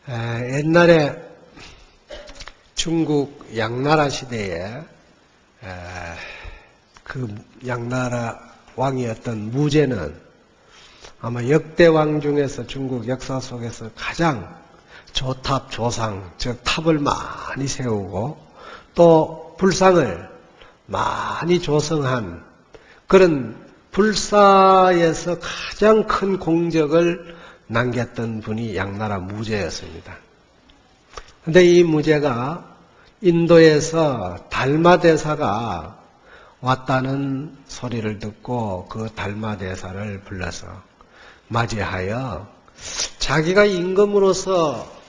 옛날에 중국 양나라 시대에 그 양나라 왕이었던 무제는 아마 역대 왕 중에서 중국 역사 속에서 가장 조탑, 조상, 즉 탑을 많이 세우고 또 불상을 많이 조성한 그런 불사에서 가장 큰 공적을 남겼던 분이 양나라 무제였습니다. 그런데 이 무제가 인도에서 달마대사가 왔다는 소리를 듣고 그 달마대사를 불러서 맞이하여 자기가 임금으로서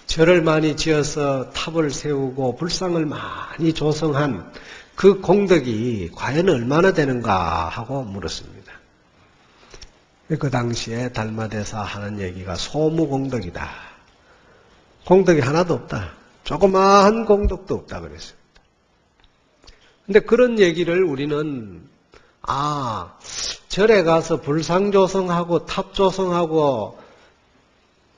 절을 많이 지어서 탑을 세우고 불상을 많이 조성한 그 공덕이 과연 얼마나 되는가 하고 물었습니다. 그 당시에 달마대사 하는 얘기가 소무공덕이다. 공덕이 하나도 없다. 조그마한 공덕도 없다 그랬습니다. 근데 그런 얘기를 우리는 절에 가서 불상 조성하고 탑 조성하고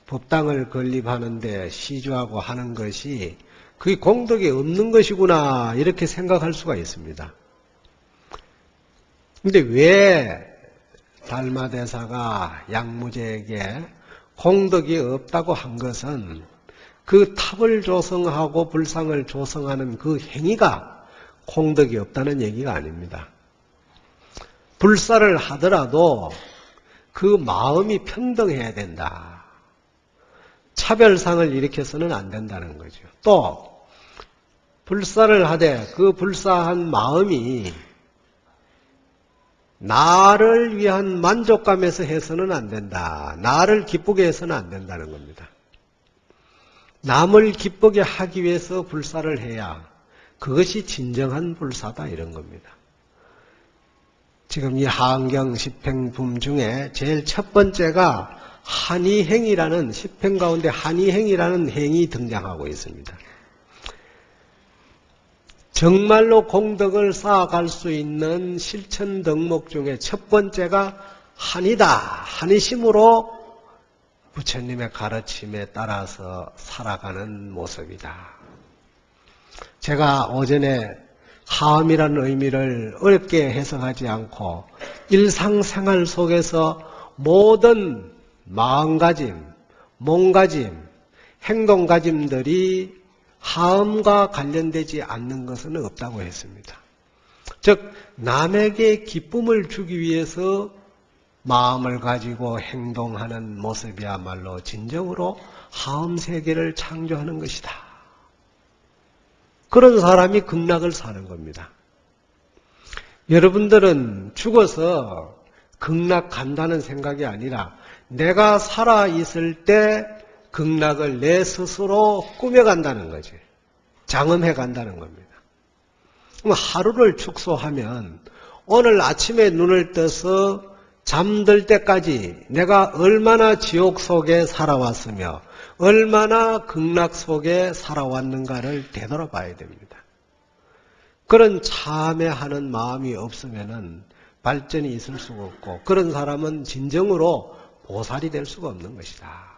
법당을 건립하는데 시주하고 하는 것이 그게 공덕이 없는 것이구나 이렇게 생각할 수가 있습니다. 근데 왜 달마대사가 양무제에게 공덕이 없다고 한 것은 그 탑을 조성하고 불상을 조성하는 그 행위가 공덕이 없다는 얘기가 아닙니다. 불사를 하더라도 그 마음이 평등해야 된다. 차별상을 일으켜서는 안 된다는 거죠. 또 불사를 하되 그 불사한 마음이 나를 위한 만족감에서 해서는 안 된다. 나를 기쁘게 해서는 안 된다는 겁니다. 남을 기쁘게 하기 위해서 불사를 해야 그것이 진정한 불사다 이런 겁니다. 지금 이 하안경 10행품 중에 제일 첫 번째가 한의행이라는 10행 가운데 한의행이라는 행이 등장하고 있습니다. 정말로 공덕을 쌓아갈 수 있는 실천 덕목 중에 첫 번째가 한이다. 한이심으로 부처님의 가르침에 따라서 살아가는 모습이다. 제가 오전에 하음이라는 의미를 어렵게 해석하지 않고 일상생활 속에서 모든 마음가짐, 몸가짐, 행동가짐들이 하음과 관련되지 않는 것은 없다고 했습니다. 즉 남에게 기쁨을 주기 위해서 마음을 가지고 행동하는 모습이야말로 진정으로 하음 세계를 창조하는 것이다. 그런 사람이 극락을 사는 겁니다. 여러분들은 죽어서 극락 간다는 생각이 아니라 내가 살아있을 때 극락을 내 스스로 꾸며간다는 거지. 장엄해 간다는 겁니다. 그럼 하루를 축소하면 오늘 아침에 눈을 떠서 잠들 때까지 내가 얼마나 지옥 속에 살아왔으며 얼마나 극락 속에 살아왔는가를 되돌아봐야 됩니다. 그런 참회하는 마음이 없으면 발전이 있을 수가 없고 그런 사람은 진정으로 보살이 될 수가 없는 것이다.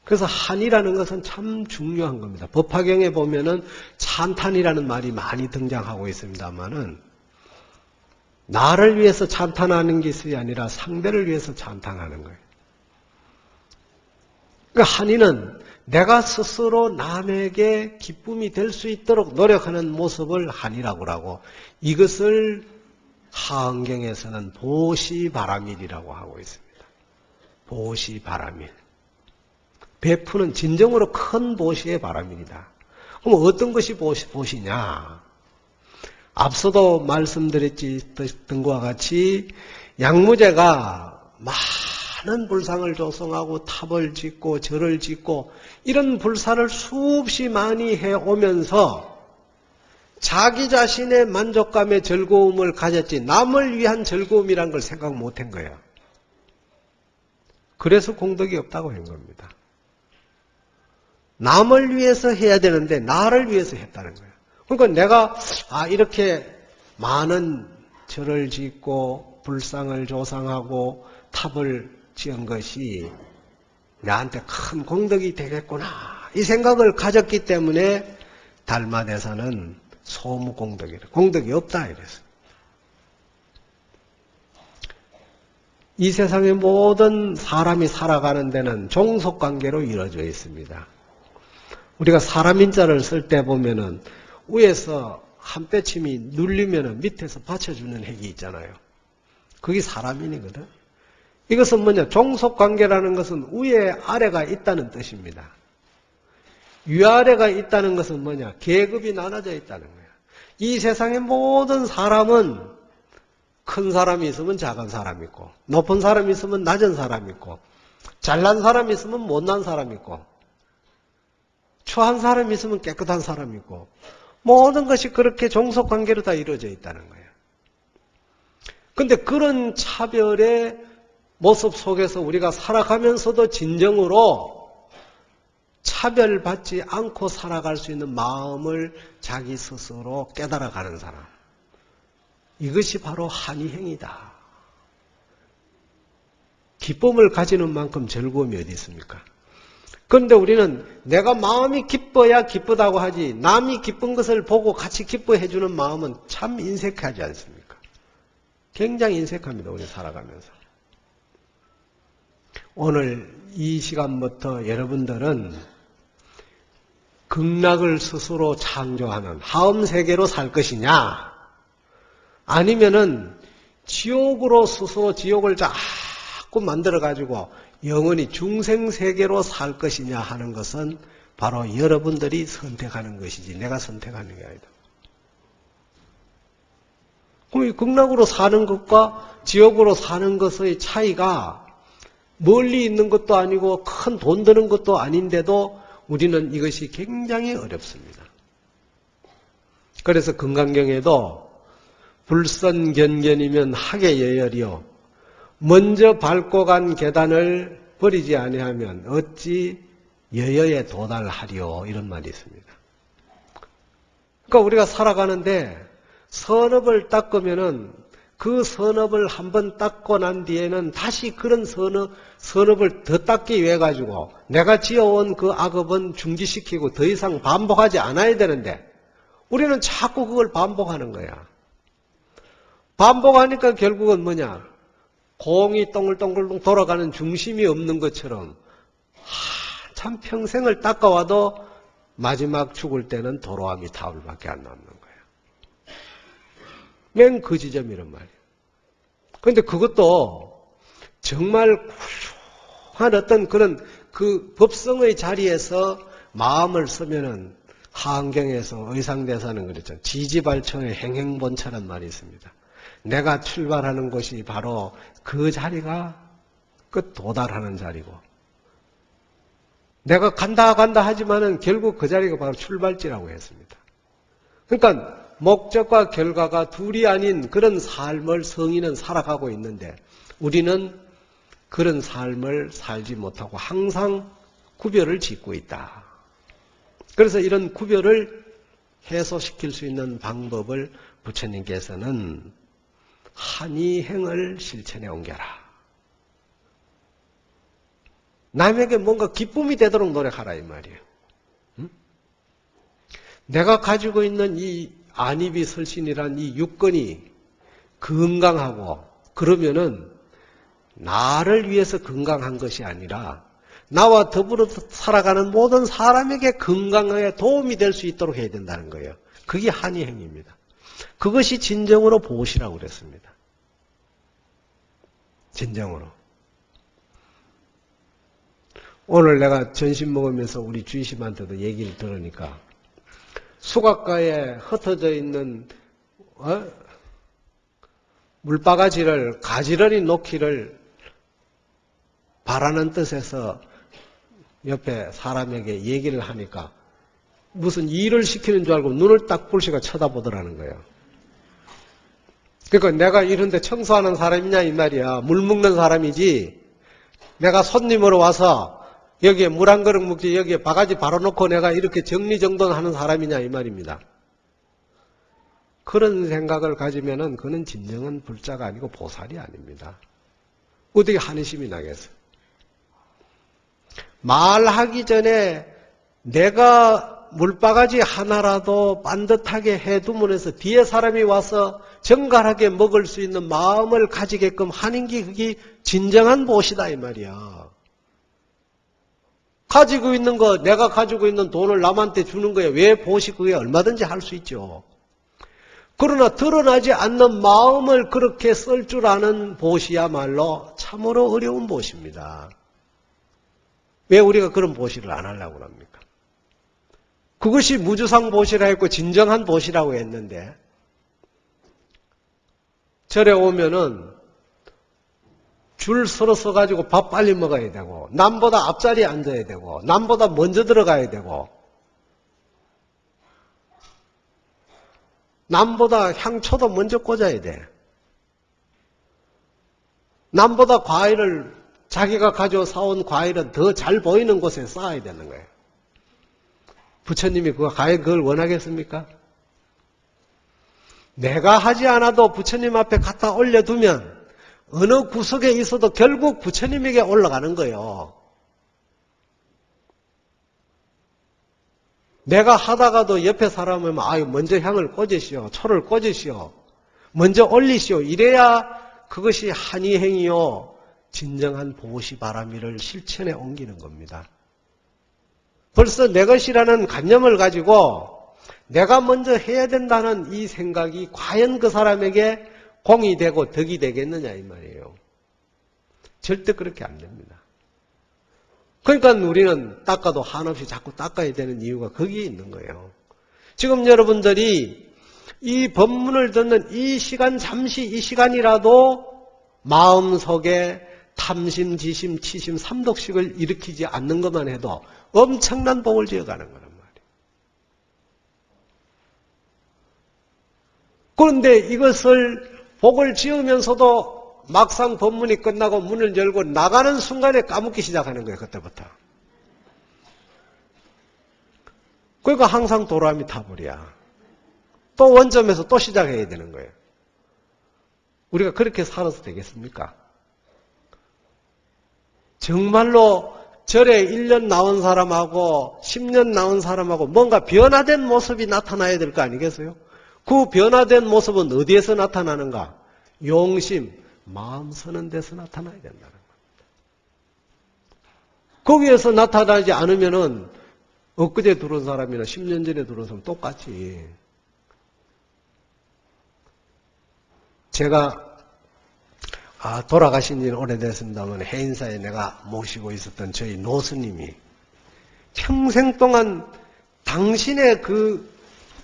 그래서 한이라는 것은 참 중요한 겁니다. 법화경에 보면은 찬탄이라는 말이 많이 등장하고 있습니다만은 나를 위해서 찬탄하는 것이 아니라 상대를 위해서 찬탄하는 거예요. 그러니까 한이는 내가 스스로 남에게 기쁨이 될 수 있도록 노력하는 모습을 한이라고 하고 이것을 하안경에서는 보시바라밀이라고 하고 있습니다. 보시바라밀. 베푸는 진정으로 큰 보시의 바람입니다. 그럼 어떤 것이 보시냐? 앞서도 말씀드렸던 것과 같이 양무제가 많은 불상을 조성하고 탑을 짓고 절을 짓고 이런 불사를 수없이 많이 해오면서 자기 자신의 만족감의 즐거움을 가졌지 남을 위한 즐거움이란 걸 생각 못한 거예요. 그래서 공덕이 없다고 한 겁니다. 남을 위해서 해야 되는데 나를 위해서 했다는 거예요. 그러니까 내가 이렇게 많은 절을 짓고 불상을 조성하고 탑을 지은 것이 나한테 큰 공덕이 되겠구나. 이 생각을 가졌기 때문에 달마대사는 소무공덕이래. 공덕이 없다 이랬어요. 이 세상의 모든 사람이 살아가는 데는 종속관계로 이루어져 있습니다. 우리가 사람인자를 쓸 때 보면은 위에서 한 빼침이 눌리면은 밑에서 받쳐주는 핵이 있잖아요. 그게 사람인이거든. 이것은 뭐냐? 종속관계라는 것은 위에 아래가 있다는 뜻입니다. 위아래가 있다는 것은 뭐냐? 계급이 나눠져 있다는 거야. 이 세상의 모든 사람은 큰 사람이 있으면 작은 사람이 있고, 높은 사람이 있으면 낮은 사람이 있고, 잘난 사람이 있으면 못난 사람이 있고, 추한 사람이 있으면 깨끗한 사람이 있고, 모든 것이 그렇게 종속관계로 다 이루어져 있다는 거예요. 근데 그런 차별의 모습 속에서 우리가 살아가면서도 진정으로 차별받지 않고 살아갈 수 있는 마음을 자기 스스로 깨달아가는 사람. 이것이 바로 한이행이다. 기쁨을 가지는 만큼 즐거움이 어디 있습니까? 그런데 우리는 내가 마음이 기뻐야 기쁘다고 하지 남이 기쁜 것을 보고 같이 기뻐해 주는 마음은 참 인색하지 않습니까? 굉장히 인색합니다. 우리 살아가면서. 오늘 이 시간부터 여러분들은 극락을 스스로 창조하는 하음세계로 살 것이냐, 아니면은 지옥으로 스스로 지옥을 자꾸 만들어가지고 영원히 중생세계로 살 것이냐 하는 것은 바로 여러분들이 선택하는 것이지 내가 선택하는 게 아니다. 그럼 이 극락으로 사는 것과 지옥으로 사는 것의 차이가 멀리 있는 것도 아니고 큰 돈 드는 것도 아닌데도 우리는 이것이 굉장히 어렵습니다. 그래서 금강경에도 불선견견이면 학의 예열이요. 먼저 밟고 간 계단을 버리지 아니하면 어찌 여여에 도달하리요. 이런 말이 있습니다. 그러니까 우리가 살아가는데 선업을 닦으면은 그 선업을 한번 닦고 난 뒤에는 다시 그런 선업을 더 닦기 위해 가지고 내가 지어온 그 악업은 중지시키고 더 이상 반복하지 않아야 되는데 우리는 자꾸 그걸 반복하는 거야. 반복하니까 결국은 뭐냐? 공이 동글동글 돌아가는 중심이 없는 것처럼 참 평생을 닦아와도 마지막 죽을 때는 도로아미 타올밖에 안 남는 거야. 맨 그 지점이란 말이에요. 그런데 그것도 정말 훌륭한 어떤 그런 그 법성의 자리에서 마음을 쓰면은 하안경에서 의상대사는 그랬죠. 지지발초의 행행본처란 말이 있습니다. 내가 출발하는 곳이 바로 그 자리가 끝 도달하는 자리고 내가 간다 하지만은 결국 그 자리가 바로 출발지라고 했습니다. 그러니까 목적과 결과가 둘이 아닌 그런 삶을 성인은 살아가고 있는데 우리는 그런 삶을 살지 못하고 항상 구별을 짓고 있다. 그래서 이런 구별을 해소시킬 수 있는 방법을 부처님께서는 한이행을 실천해 옮겨라. 남에게 뭔가 기쁨이 되도록 노력하라 이 말이에요. 응? 내가 가지고 있는 이 안이비설신이란 이 육건이 건강하고 그러면은 나를 위해서 건강한 것이 아니라 나와 더불어 살아가는 모든 사람에게 건강에 도움이 될 수 있도록 해야 된다는 거예요. 그게 한이행입니다. 그것이 진정으로 보시라고 그랬습니다. 진정으로. 오늘 내가 점심 먹으면서 우리 주의심한테도 얘기를 들으니까 수각가에 흩어져 있는 물바가지를 가지런히 놓기를 바라는 뜻에서 옆에 사람에게 얘기를 하니까 무슨 일을 시키는 줄 알고 눈을 딱 불시가 쳐다보더라는 거예요. 그러니까 내가 이런데 청소하는 사람이냐 이 말이야. 물 먹는 사람이지. 내가 손님으로 와서 여기에 물 한 그릇 먹지 여기에 바가지 바로 놓고 내가 이렇게 정리정돈하는 사람이냐 이 말입니다. 그런 생각을 가지면은 그는 진정한 불자가 아니고 보살이 아닙니다. 어떻게 한의심이 나겠어요? 말하기 전에 내가 물바가지 하나라도 반듯하게 해두면 해서 뒤에 사람이 와서 정갈하게 먹을 수 있는 마음을 가지게끔 하는 게 그게 진정한 보시다 이 말이야. 가지고 있는 거, 내가 가지고 있는 돈을 남한테 주는 거에 왜 보시 그게 얼마든지 할 수 있죠. 그러나 드러나지 않는 마음을 그렇게 쓸 줄 아는 보시야말로 참으로 어려운 보시입니다. 왜 우리가 그런 보시를 안 하려고 합니까? 그것이 무주상 보시라 했고 진정한 보시라고 했는데 절에 오면은 줄 서로 서가지고 밥 빨리 먹어야 되고 남보다 앞자리에 앉아야 되고 남보다 먼저 들어가야 되고 남보다 향초도 먼저 꽂아야 돼. 남보다 과일을 자기가 가져 사온 과일은 더 잘 보이는 곳에 쌓아야 되는 거예요. 부처님이 그걸 원하겠습니까? 내가 하지 않아도 부처님 앞에 갖다 올려두면 어느 구석에 있어도 결국 부처님에게 올라가는 거예요. 내가 하다가도 옆에 사람은 먼저 향을 꽂으시오. 초를 꽂으시오. 먼저 올리시오. 이래야 그것이 한의행이요. 진정한 보시바라미를 실천에 옮기는 겁니다. 벌써 내 것이라는 관념을 가지고 내가 먼저 해야 된다는 이 생각이 과연 그 사람에게 공이 되고 덕이 되겠느냐 이 말이에요. 절대 그렇게 안 됩니다. 그러니까 우리는 닦아도 한없이 자꾸 닦아야 되는 이유가 거기에 있는 거예요. 지금 여러분들이 이 법문을 듣는 이 시간 잠시 이 시간이라도 마음속에 탐심, 지심, 치심, 삼독식을 일으키지 않는 것만 해도 엄청난 복을 지어가는 거란 말이에요. 그런데 이것을 복을 지으면서도 막상 법문이 끝나고 문을 열고 나가는 순간에 까먹기 시작하는 거예요. 그때부터. 그러니까 항상 도람이 타버려. 또 원점에서 또 시작해야 되는 거예요. 우리가 그렇게 살아서 되겠습니까? 정말로 절에 1년 나온 사람하고 10년 나온 사람하고 뭔가 변화된 모습이 나타나야 될 거 아니겠어요? 그 변화된 모습은 어디에서 나타나는가? 용심, 마음 서는 데서 나타나야 된다는 겁니다. 거기에서 나타나지 않으면은 엊그제 들어온 사람이나 10년 전에 들어온 사람 똑같이. 제가 돌아가신 지는 오래됐습니다만 해인사에 내가 모시고 있었던 저희 노스님이 평생 동안 당신의 그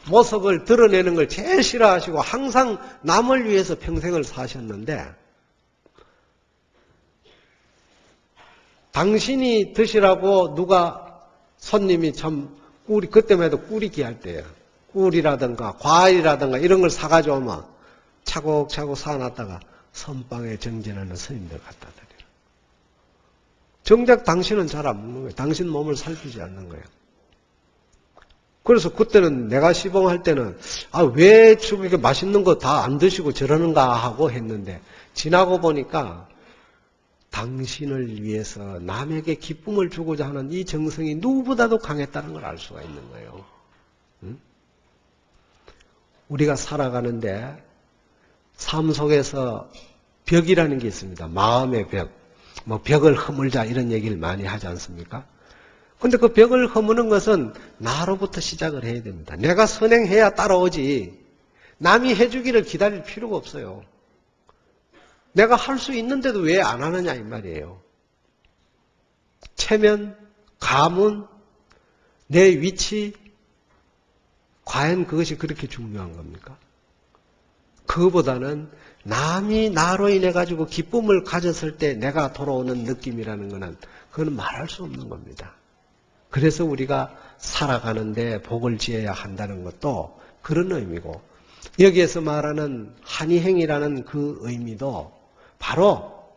모습을 드러내는 걸 제일 싫어하시고 항상 남을 위해서 평생을 사셨는데 당신이 드시라고 누가 손님이 참 꿀이 그때만 해도 꿀이 귀할 때예요. 꿀이라든가 과일이라든가 이런 걸 사가지고 오면 차곡차곡 사놨다가 선방에 정진하는 스님들 갖다 드려요. 정작 당신은 잘 안 먹는 거예요. 당신 몸을 살피지 않는 거예요. 그래서 그때는 내가 시봉할 때는 왜 지금 이렇게 맛있는 거 다 안 드시고 저러는가 하고 했는데 지나고 보니까 당신을 위해서 남에게 기쁨을 주고자 하는 이 정성이 누구보다도 강했다는 걸 알 수가 있는 거예요. 응? 우리가 살아가는데 삶 속에서 벽이라는 게 있습니다. 마음의 벽. 벽을 허물자 이런 얘기를 많이 하지 않습니까? 근데 그 벽을 허무는 것은 나로부터 시작을 해야 됩니다. 내가 선행해야 따라오지. 남이 해주기를 기다릴 필요가 없어요. 내가 할 수 있는데도 왜 안 하느냐 이 말이에요. 체면, 가문, 내 위치, 과연 그것이 그렇게 중요한 겁니까? 그거보다는 남이 나로 인해 가지고 기쁨을 가졌을 때 내가 돌아오는 느낌이라는 것은 그건 말할 수 없는 겁니다. 그래서 우리가 살아가는데 복을 지어야 한다는 것도 그런 의미고 여기에서 말하는 한의행이라는 그 의미도 바로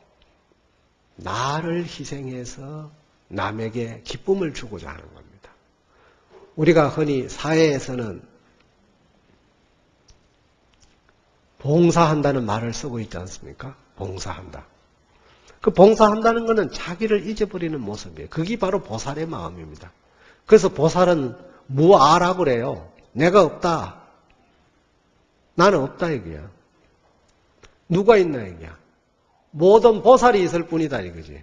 나를 희생해서 남에게 기쁨을 주고자 하는 겁니다. 우리가 흔히 사회에서는 봉사한다는 말을 쓰고 있지 않습니까? 봉사한다. 그 봉사한다는 것은 자기를 잊어버리는 모습이에요. 그게 바로 보살의 마음입니다. 그래서 보살은 무아라고 그래요. 내가 없다. 나는 없다 이거야. 누가 있나 이거야. 모든 보살이 있을 뿐이다 이거지.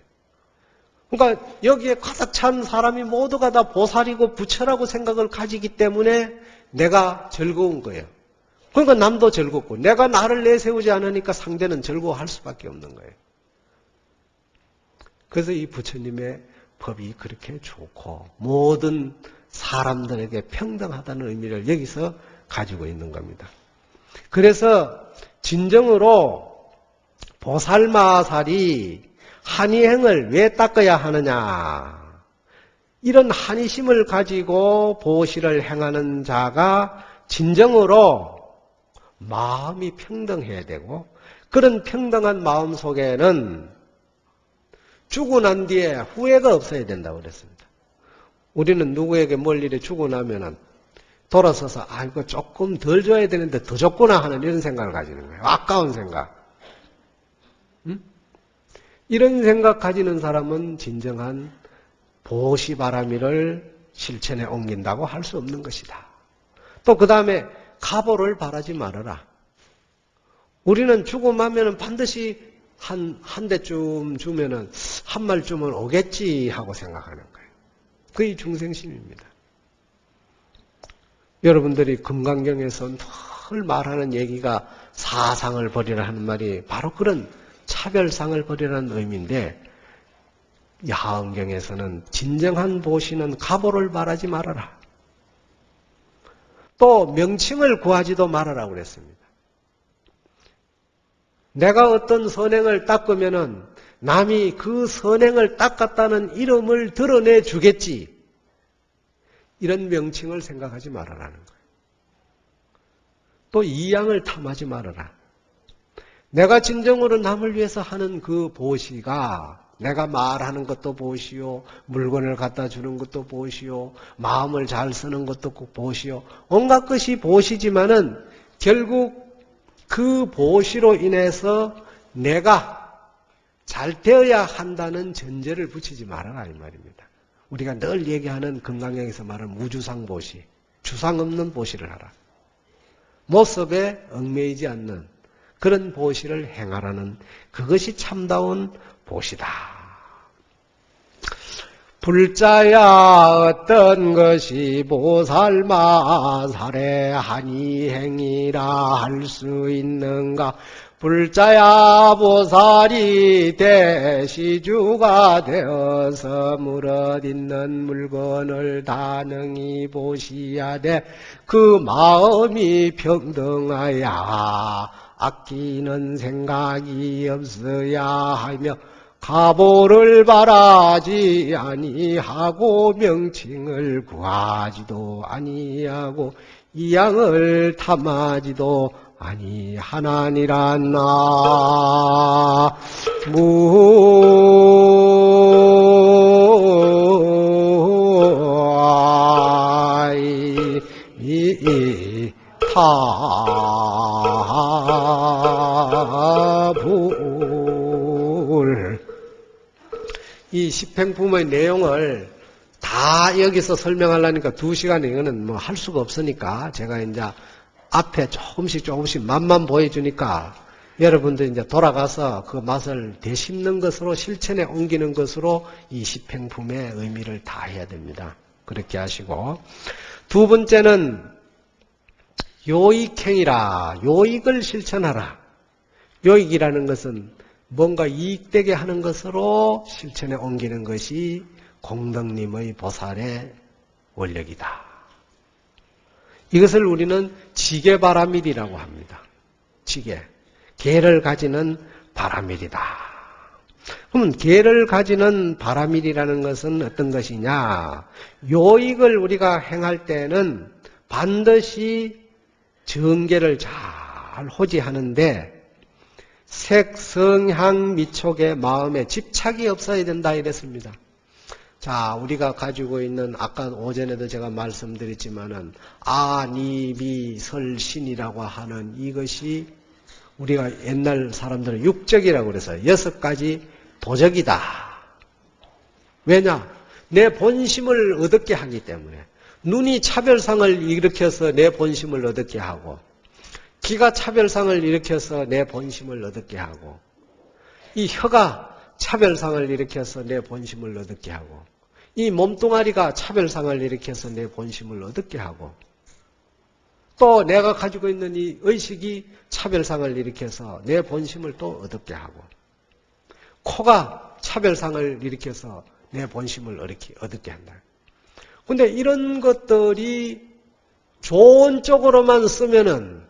그러니까 여기에 가득 찬 사람이 모두가 다 보살이고 부처라고 생각을 가지기 때문에 내가 즐거운 거예요. 그러니까 남도 즐겁고 내가 나를 내세우지 않으니까 상대는 즐거워할 수밖에 없는 거예요. 그래서 이 부처님의 법이 그렇게 좋고 모든 사람들에게 평등하다는 의미를 여기서 가지고 있는 겁니다. 그래서 진정으로 보살마살이 한이행을 왜 닦아야 하느냐. 이런 한이심을 가지고 보시를 행하는 자가 진정으로 마음이 평등해야 되고 그런 평등한 마음 속에는 죽고 난 뒤에 후회가 없어야 된다고 그랬습니다. 우리는 누구에게 뭘 일에 주고 나면은 돌아서서 이거 조금 덜 줘야 되는데 더 줬구나 하는 이런 생각을 가지는 거예요. 아까운 생각. 응? 이런 생각 가지는 사람은 진정한 보시바라미를 실천에 옮긴다고 할 수 없는 것이다. 또 그 다음에 가보를 바라지 말아라. 우리는 주고 나면은 반드시 한 대쯤 주면은 한 말쯤은 오겠지 하고 생각하는 거예요. 그게 중생심입니다. 여러분들이 금강경에서 늘 말하는 얘기가 사상을 버리라 하는 말이 바로 그런 차별상을 버리라는 의미인데 야흥경에서는 진정한 보시는 가보를 바라지 말아라. 또 명칭을 구하지도 말아라 그랬습니다. 내가 어떤 선행을 닦으면은 남이 그 선행을 닦았다는 이름을 드러내 주겠지. 이런 명칭을 생각하지 말아라는 거예요. 또 이양을 탐하지 말아라. 내가 진정으로 남을 위해서 하는 그 보시가 내가 말하는 것도 보시오, 물건을 갖다 주는 것도 보시오, 마음을 잘 쓰는 것도 보시오. 온갖 것이 보시지만은 결국 그 보시로 인해서 내가 잘 되어야 한다는 전제를 붙이지 말아라 이 말입니다. 우리가 늘 얘기하는 금강경에서 말하는 무주상 보시, 주상 없는 보시를 하라. 모습에 얽매이지 않는 그런 보시를 행하라는 그것이 참다운 보시다. 불자야 어떤 것이 보살마살의 한이행이라 할 수 있는가. 불자야 보살이 대시주가 되어서 무릇 있는 물건을 다 능히 보시야 돼. 그 마음이 평등하야 아끼는 생각이 없어야 하며 가보를 바라지 아니하고 명칭을 구하지도 아니하고 이양을 탐하지도 아니하나니라. 이 십행품의 내용을 다 여기서 설명하려니까 2시간 이거는 뭐 할 수가 없으니까 제가 이제 앞에 조금씩 맛만 보여주니까 여러분들 이제 돌아가서 그 맛을 되씹는 것으로 실천에 옮기는 것으로 이 십행품의 의미를 다 해야 됩니다. 그렇게 하시고 두 번째는 요익행이라. 요익을 실천하라. 요익이라는 것은 뭔가 이익되게 하는 것으로 실천에 옮기는 것이 공덕님의 보살의 원력이다. 이것을 우리는 지게바라밀이라고 합니다. 지게. 개를 가지는 바라밀이다. 그러면 개를 가지는 바라밀이라는 것은 어떤 것이냐? 요익을 우리가 행할 때는 반드시 정계를 잘 호지하는데 색, 성향, 미촉의 마음에 집착이 없어야 된다 이랬습니다. 자, 우리가 가지고 있는 아까 오전에도 제가 말씀드렸지만은 니, 미, 설, 신이라고 하는 이것이 우리가 옛날 사람들은 육적이라고 그래서 6가지 도적이다. 왜냐? 내 본심을 얻게 하기 때문에. 눈이 차별상을 일으켜서 내 본심을 얻게 하고, 귀가 차별상을 일으켜서 내 본심을 얻게 하고, 이 혀가 차별상을 일으켜서 내 본심을 얻게 하고, 이 몸뚱아리가 차별상을 일으켜서 내 본심을 얻게 하고, 또 내가 가지고 있는 이 의식이 차별상을 일으켜서 내 본심을 또 얻게 하고, 코가 차별상을 일으켜서 내 본심을 얻게 한다. 근데 이런 것들이 좋은 쪽으로만 쓰면은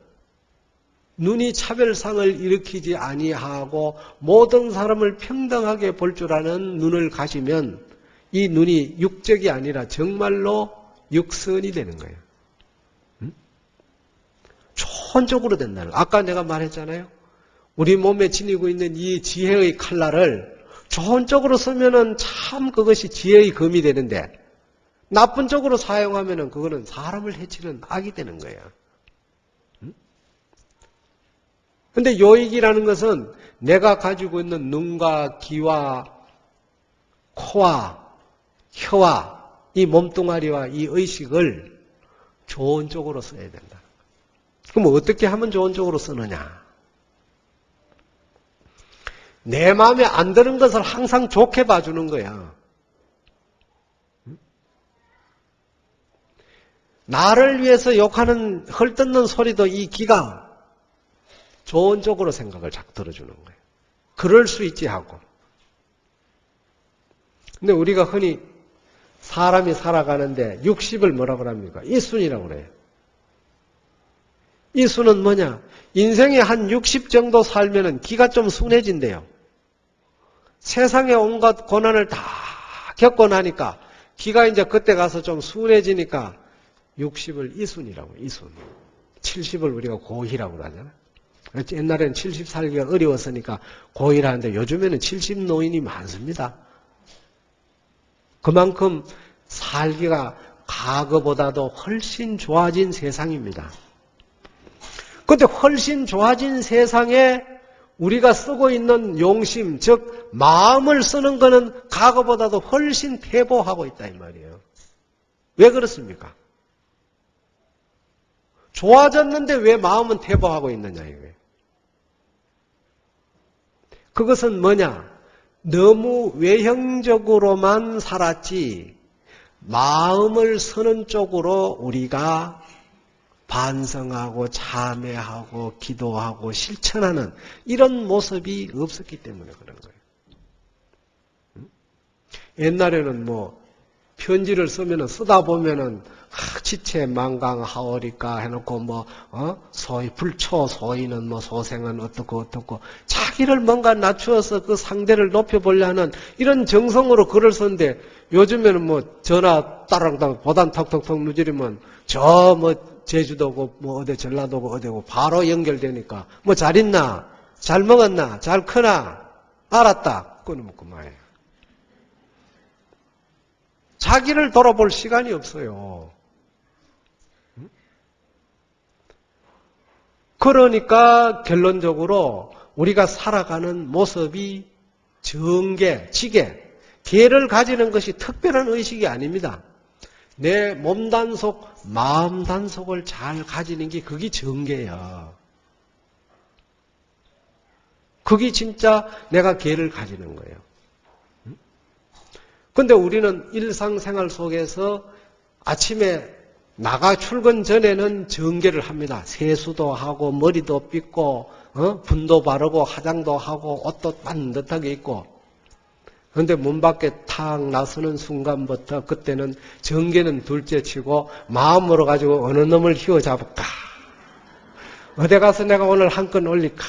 눈이 차별상을 일으키지 아니하고 모든 사람을 평등하게 볼 줄 아는 눈을 가지면 이 눈이 육적이 아니라 정말로 육선이 되는 거예요. 좋은 쪽으로 된다는 거예요. 아까 내가 말했잖아요. 우리 몸에 지니고 있는 이 지혜의 칼날을 좋은 쪽으로 쓰면은 참 그것이 지혜의 검이 되는데 나쁜 쪽으로 사용하면은 그거는 사람을 해치는 악이 되는 거예요. 근데 요익이라는 것은 내가 가지고 있는 눈과 귀와 코와 혀와 이 몸뚱아리와 이 의식을 좋은 쪽으로 써야 된다. 그럼 어떻게 하면 좋은 쪽으로 쓰느냐? 내 마음에 안 드는 것을 항상 좋게 봐주는 거야. 나를 위해서 욕하는 헐뜯는 소리도 이 귀가 좋은 쪽으로 생각을 자꾸 들어주는 거예요. 그럴 수 있지 하고. 근데 우리가 흔히 사람이 살아가는데 60을 뭐라고 합니까? 이순이라고 그래요. 이순은 뭐냐? 인생에 한 60 정도 살면은 기가 좀 순해진대요. 세상의 온갖 고난을 다 겪고 나니까 기가 이제 그때 가서 좀 순해지니까 60을 이순이라고, 이순. 70을 우리가 고희라고 하잖아. 옛날에는 70 살기가 어려웠으니까 고희라는데 요즘에는 70 노인이 많습니다. 그만큼 살기가 과거보다도 훨씬 좋아진 세상입니다. 그런데 훨씬 좋아진 세상에 우리가 쓰고 있는 용심, 즉 마음을 쓰는 것은 과거보다도 훨씬 퇴보하고 있다 이 말이에요. 왜 그렇습니까? 좋아졌는데 왜 마음은 퇴보하고 있느냐 이거예요. 그것은 뭐냐? 너무 외형적으로만 살았지 마음을 쓰는 쪽으로 우리가 반성하고 참회하고 기도하고 실천하는 이런 모습이 없었기 때문에 그런 거예요. 옛날에는 뭐 편지를 쓰다 보면은 지체 만강하오리까 해놓고 소위 불초 소위는 소생은 어떻고 자기를 뭔가 낮추어서 그 상대를 높여보려 하는 이런 정성으로 글을 썼는데 요즘에는 전화 따랑따랑 보단 턱턱턱 누지르면 제주도고 어디 전라도고 어디고 바로 연결되니까 잘 있나? 잘 먹었나? 잘 크나? 알았다. 끊으면 그만이에요. 자기를 돌아볼 시간이 없어요. 그러니까 결론적으로 우리가 살아가는 모습이 정계, 지계, 계를 가지는 것이 특별한 의식이 아닙니다. 내 몸 단속, 마음 단속을 잘 가지는 게 그게 정계야. 그게 진짜 내가 계를 가지는 거예요. 그런데 우리는 일상생활 속에서 아침에 나가 출근 전에는 정계를 합니다. 세수도 하고 머리도 빗고 분도 바르고 화장도 하고 옷도 반듯하게 입고 그런데 문 밖에 탁 나서는 순간부터 그때는 정계는 둘째치고 마음으로 가지고 어느 놈을 휘어잡을까? 어디 가서 내가 오늘 한 건 올릴까?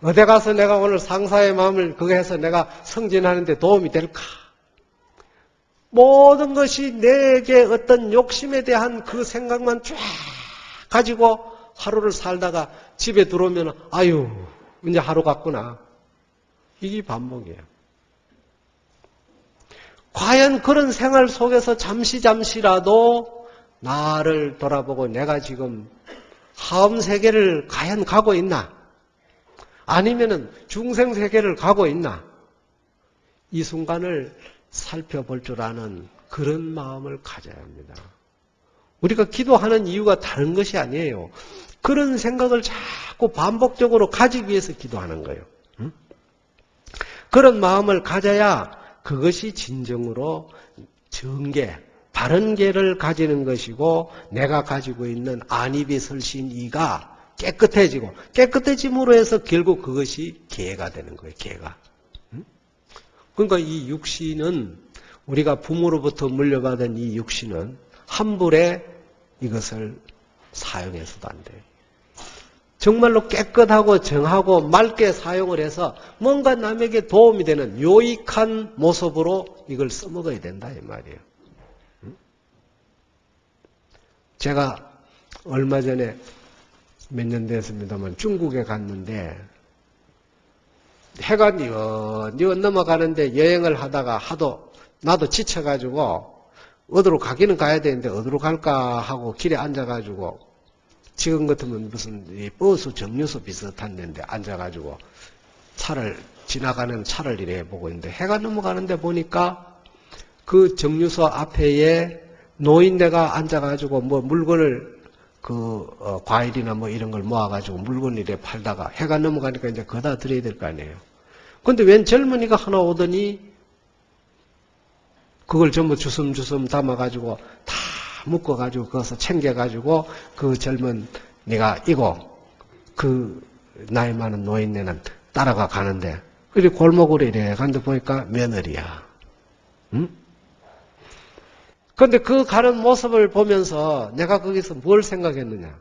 어디 가서 내가 오늘 상사의 마음을 그거 해서 내가 승진하는 데 도움이 될까? 모든 것이 내게 어떤 욕심에 대한 그 생각만 쫙 가지고 하루를 살다가 집에 들어오면 아유 이제 하루 갔구나. 이게 반복이에요. 과연 그런 생활 속에서 잠시라도 나를 돌아보고 내가 지금 하음 세계를 과연 가고 있나? 아니면은 중생 세계를 가고 있나? 이 순간을 살펴볼 줄 아는 그런 마음을 가져야 합니다. 우리가 기도하는 이유가 다른 것이 아니에요. 그런 생각을 자꾸 반복적으로 가지기 위해서 기도하는 거예요. 그런 마음을 가져야 그것이 진정으로 정계, 바른 계를 가지는 것이고 내가 가지고 있는 안입이 설신 이가 깨끗해지고 깨끗해짐으로 해서 결국 그것이 계가 되는 거예요. 계가. 그러니까 이 육신은 우리가 부모로부터 물려받은 이 육신은 함부로 이것을 사용해서도 안 돼요. 정말로 깨끗하고 정하고 맑게 사용을 해서 뭔가 남에게 도움이 되는 유익한 모습으로 이걸 써먹어야 된다 이 말이에요. 제가 얼마 전에 몇 년 됐습니다만 중국에 갔는데 해가 뉘엿뉘엿 넘어가는데 여행을 하다가 하도 나도 지쳐가지고 어디로 가기는 가야 되는데 어디로 갈까 하고 길에 앉아가지고 지금 같으면 무슨 버스 정류소 비슷한 데인데 앉아가지고 지나가는 차를 이래 보고 있는데 해가 넘어가는데 보니까 그 정류소 앞에 노인네가 앉아가지고 뭐 물건을 과일이나 뭐 이런 걸 모아가지고 물건을 이래 팔다가 해가 넘어가니까 이제 거다 드려야 될 거 아니에요. 근데 웬 젊은이가 하나 오더니 그걸 전부 주섬주섬 담아가지고 다 묶어가지고 거기서 챙겨가지고 그 젊은 네가 이고 그 나이 많은 노인네는 따라가 가는데 그리 골목으로 이래 가는데 보니까 며느리야. 응? 그런데 그 가는 모습을 보면서 내가 거기서 뭘 생각했느냐.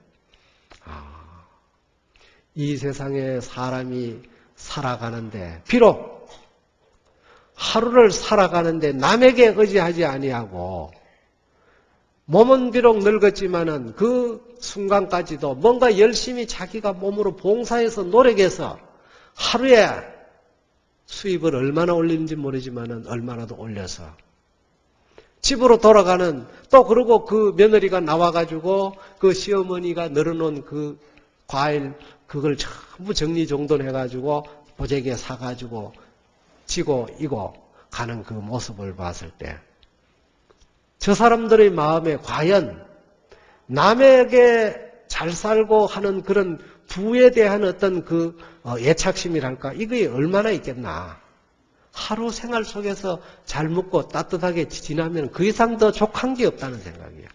이 세상에 사람이 살아가는데 비록 하루를 살아가는데 남에게 의지하지 아니하고 몸은 비록 늙었지만은 그 순간까지도 뭔가 열심히 자기가 몸으로 봉사해서 노력해서 하루에 수입을 얼마나 올리는지 모르지만은 얼마나도 올려서 집으로 돌아가는 또 그러고 그 며느리가 나와가지고 그 시어머니가 널어놓은 그 과일 그걸 전부 정리정돈해가지고 보재기에 사가지고 지고 이고 가는 그 모습을 봤을 때 저 사람들의 마음에 과연 남에게 잘 살고 하는 그런 부에 대한 어떤 그 애착심이랄까 이게 얼마나 있겠나. 하루 생활 속에서 잘 먹고 따뜻하게 지나면 그 이상 더 족한 게 없다는 생각이야.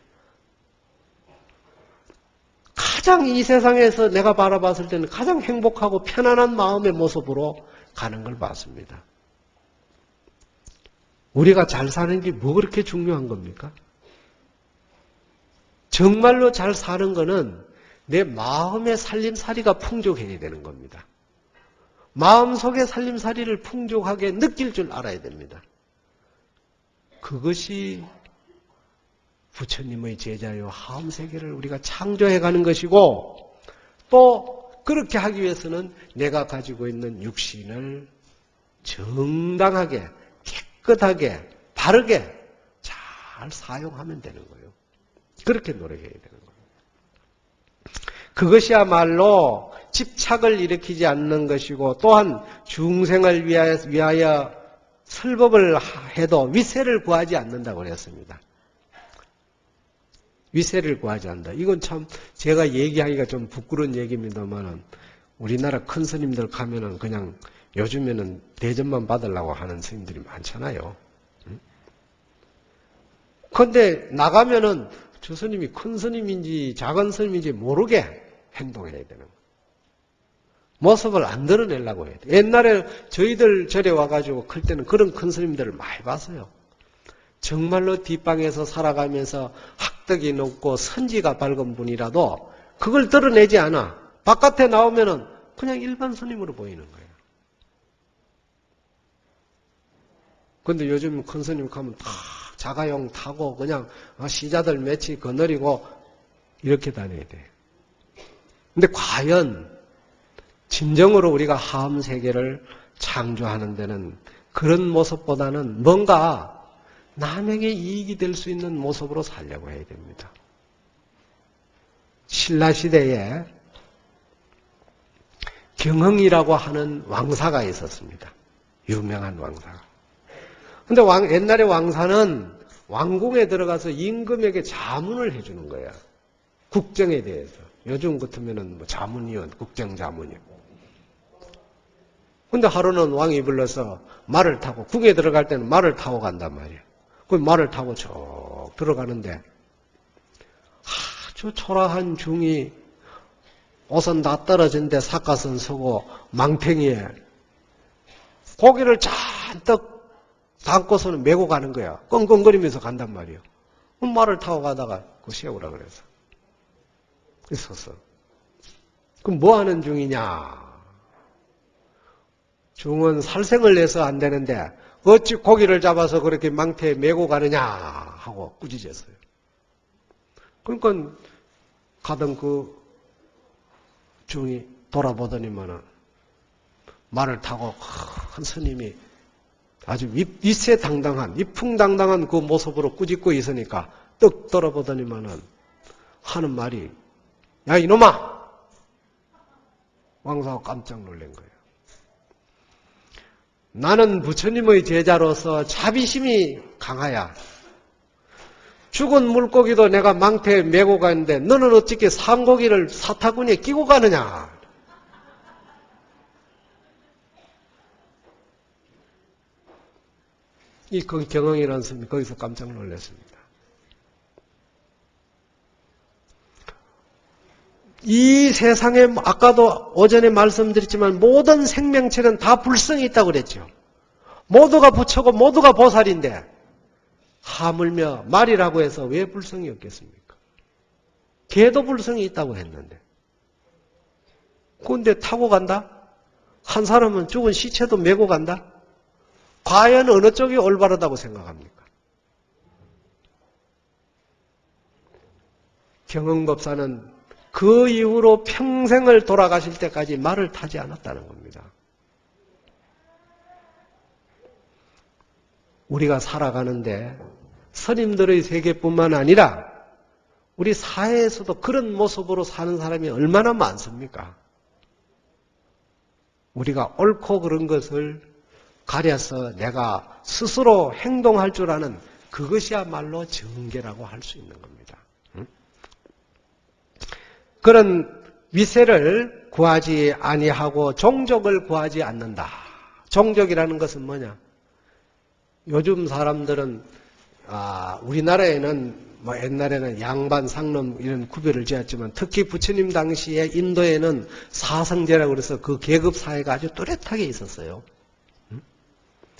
가장 이 세상에서 내가 바라봤을 때는 가장 행복하고 편안한 마음의 모습으로 가는 걸 봤습니다. 우리가 잘 사는 게 뭐 그렇게 중요한 겁니까? 정말로 잘 사는 거는 내 마음의 살림살이가 풍족해야 되는 겁니다. 마음속의 살림살이를 풍족하게 느낄 줄 알아야 됩니다. 그것이 부처님의 제자요 하음세계를 우리가 창조해가는 것이고 또 그렇게 하기 위해서는 내가 가지고 있는 육신을 정당하게 깨끗하게 바르게 잘 사용하면 되는 거예요. 그렇게 노력해야 되는 거예요. 그것이야말로 집착을 일으키지 않는 것이고 또한 중생을 위하여 설법을 해도 위세를 구하지 않는다고 그랬습니다. 위세를 구하지 않는다. 이건 참 제가 얘기하기가 좀 부끄러운 얘기입니다만 우리나라 큰 스님들 가면은 그냥 요즘에는 대접만 받으려고 하는 스님들이 많잖아요. 그런데 나가면은 저 스님이 큰 스님인지 작은 스님인지 모르게 행동해야 되는 거예요. 모습을 안 드러내려고 해야 돼요. 옛날에 저희들 절에 와가지고 클 때는 그런 큰 스님들을 많이 봤어요. 정말로 뒷방에서 살아가면서 학덕이 높고 선지가 밝은 분이라도 그걸 드러내지 않아. 바깥에 나오면은 그냥 일반 스님으로 보이는 거예요. 근데 요즘 큰 스님 가면 다 자가용 타고 그냥 시자들 며칠 거느리고 이렇게 다녀야 돼. 근데 과연 진정으로 우리가 하음세계를 창조하는 데는 그런 모습보다는 뭔가 남에게 이익이 될 수 있는 모습으로 살려고 해야 됩니다. 신라시대에 경흥이라고 하는 왕사가 있었습니다. 유명한 왕사가. 근데 옛날에 왕사는 왕궁에 들어가서 임금에게 자문을 해주는 거야. 국정에 대해서. 요즘 같으면은 뭐 자문위원, 국정자문위원. 근데 하루는 왕이 불러서 말을 타고, 궁에 들어갈 때는 말을 타고 간단 말이야. 그 말을 타고 쭉 들어가는데, 아주 초라한 중이 옷은 다 떨어진 데 삿갓은 서고 망탱이에 고기를 잔뜩 담고서는 메고 가는 거야. 끙끙거리면서 간단 말이에요. 말을 타고 가다가 그 세우라 그래서. 있었어. 그럼 뭐 하는 중이냐? 중은 살생을 내서 안 되는데 어찌 고기를 잡아서 그렇게 망태에 메고 가느냐 하고 꾸짖었어요. 그러니까 가던 그 중이 돌아보더니만은 말을 타고 큰 스님이 아주 위세당당한, 위풍당당한 그 모습으로 꾸짖고 있으니까 떡 돌아보더니만은 하는 말이, 야 이놈아! 왕사가 깜짝 놀란 거예요. 나는 부처님의 제자로서 자비심이 강하야. 죽은 물고기도 내가 망태에 메고 가는데 너는 어떻게 산고기를 사타구니에 끼고 가느냐? 이 경영이라는 스님이 거기서 깜짝 놀랐습니다. 이 세상에 아까도 오전에 말씀드렸지만 모든 생명체는 다 불성이 있다고 그랬죠. 모두가 부처고 모두가 보살인데 하물며 말이라고 해서 왜 불성이 없겠습니까? 개도 불성이 있다고 했는데. 그런데 타고 간다? 한 사람은 죽은 시체도 메고 간다? 과연 어느 쪽이 올바르다고 생각합니까? 경흥법사는 그 이후로 평생을 돌아가실 때까지 말을 타지 않았다는 겁니다. 우리가 살아가는데 스님들의 세계뿐만 아니라 우리 사회에서도 그런 모습으로 사는 사람이 얼마나 많습니까? 우리가 옳고 그른 것을 가려서 내가 스스로 행동할 줄 아는 그것이야말로 정계라고 할 수 있는 겁니다. 그런 위세를 구하지 아니하고 종족을 구하지 않는다. 종족이라는 것은 뭐냐? 요즘 사람들은 우리나라에는 뭐 옛날에는 양반, 상놈 이런 구별을 지었지만 특히 부처님 당시에 인도에는 사성제라고 그래서 그 계급 사회가 아주 뚜렷하게 있었어요.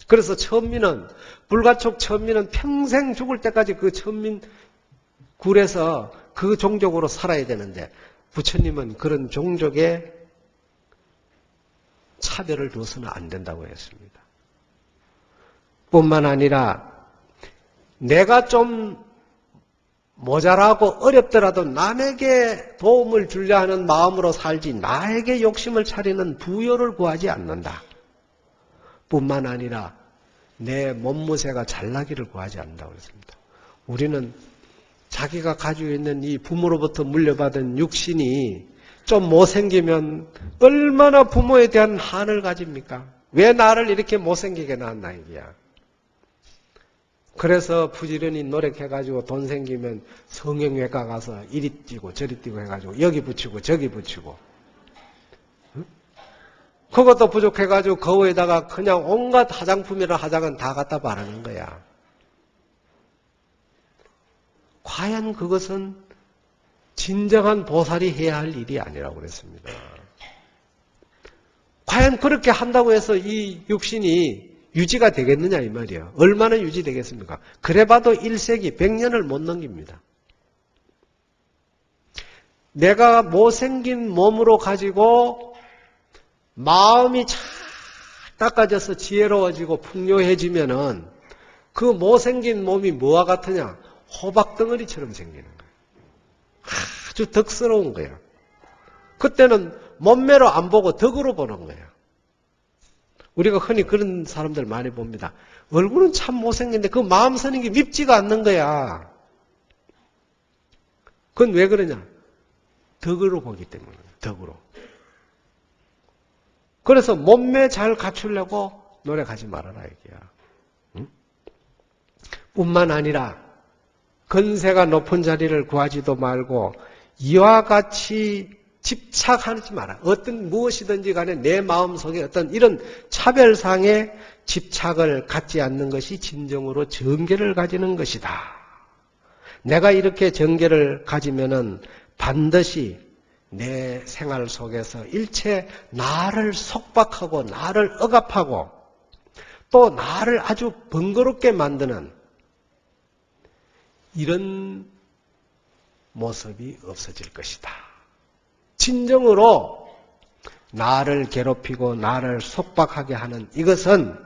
그래서 천민은 불가촉 천민은 평생 죽을 때까지 그 천민 굴에서 그 종족으로 살아야 되는데 부처님은 그런 종족에 차별을 둬서는 안 된다고 했습니다. 뿐만 아니라 내가 좀 모자라고 어렵더라도 남에게 도움을 주려 하는 마음으로 살지 나에게 욕심을 차리는 부요를 구하지 않는다. 뿐만 아니라 내 몸무새가 잘나기를 구하지 않는다고 했습니다. 우리는 자기가 가지고 있는 이 부모로부터 물려받은 육신이 좀 못생기면 얼마나 부모에 대한 한을 가집니까? 왜 나를 이렇게 못생기게 낳았나 이게야. 그래서 부지런히 노력해가지고 돈 생기면 성형외과 가서 이리 뛰고 저리 뛰고 해가지고 여기 붙이고 저기 붙이고 그것도 부족해가지고 거울에다가 그냥 온갖 화장품이라 화장은 다 갖다 바르는 거야. 과연 그것은 진정한 보살이 해야 할 일이 아니라고 그랬습니다. 과연 그렇게 한다고 해서 이 육신이 유지가 되겠느냐 이 말이에요. 얼마나 유지되겠습니까? 그래봐도 1세기 100년을 못 넘깁니다. 내가 못생긴 몸으로 가지고 마음이 잘 닦아져서 지혜로워지고 풍요해지면은 그 못생긴 몸이 뭐와 같으냐? 호박덩어리처럼 생기는 거예요. 아주 덕스러운 거예요. 그때는 몸매로 안 보고 덕으로 보는 거예요. 우리가 흔히 그런 사람들 많이 봅니다. 얼굴은 참 못생겼는데 그 마음 서는 게 밉지가 않는 거야. 그건 왜 그러냐? 덕으로 보기 때문에 덕으로. 그래서 몸매 잘 갖추려고 노력하지 말아라 이게야. 응? 뿐만 아니라 건세가 높은 자리를 구하지도 말고 이와 같이 집착하지 마라. 어떤 무엇이든지 간에 내 마음속에 어떤 이런 차별상의 집착을 갖지 않는 것이 진정으로 정계를 가지는 것이다. 내가 이렇게 정계를 가지면은 반드시 내 생활 속에서 일체 나를 속박하고 나를 억압하고 또 나를 아주 번거롭게 만드는 이런 모습이 없어질 것이다. 진정으로 나를 괴롭히고 나를 속박하게 하는 이것은